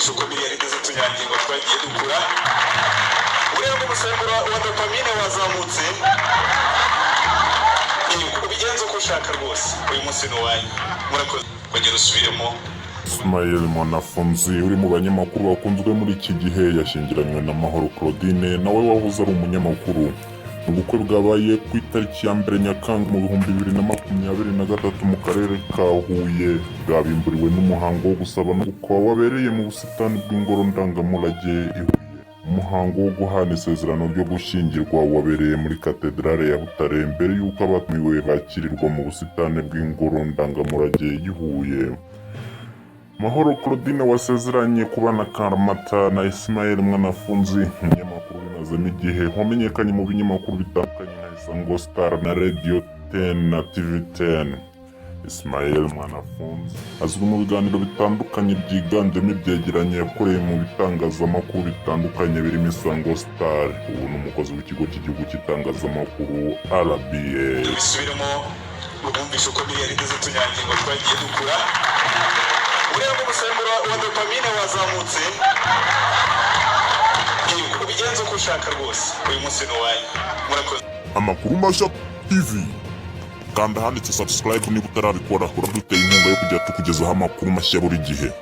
wumvishe uko miliyari z'utunyangingo twagiye dukura. Uriya umusemburo wa dopamine wazamutse. Ubigenza uko ushaka rwose. Uyu munsi ni uwanyu. Murakoze. Kongera usubiremo. Ismael Mwanafunzi uri mu banyamakuru bakunzwe muri iki gihe yashyingiranywe na Mahoro Claudine nawe wahoze ari umunyamakuru. Ubukwe bwabaye ku itariki ya 1 Nyakanga mu 2023 mu karere ka Huye, bwabimburiwe n'umuhango wo gusaba no gukwa wabereye mu busitani bw'ingoro ndangamurage i Huye. Umuhango wo guhana isezerano ryo gushyingirwa wabereye muri katedrale ya Butare mbere y'uko abatumiwe bakirirwa mu busitani bw'ingoro ndangamurage i Huye. Mahoro Claudine wasezeranye kubana akaramata na Ismael Mwanafunzi, umunyamakuru binazemo igihe wamenyekanye mu binyamakuru bitandukanye nka Isango Star na Radio 10 na TV 10. Ismael Mwanafunzi azwi mu biganiro bitandukanye byiganjemo ibyegeranyo yakoreye mu bitangazamakuru bitandukanye birimo Isango Star. Ubu ni umukozi w'ikigo cy'igihugu cy'itangazamakuru RBA. Bisubiremo ubumvishe uko miliyari z'utunyangingo twagiye dukura. Uriya umusemburo wa dopamine wazamutse. Ubigenza uko ushaka rwose. Uyu munsi ni uwanyu. Murakoze. Amakuru mashya TV. Kanda handitse subscribe niba utarabikora, uraduteye inkunga yo kujya tukugezaho amakuru mashya buri gihe.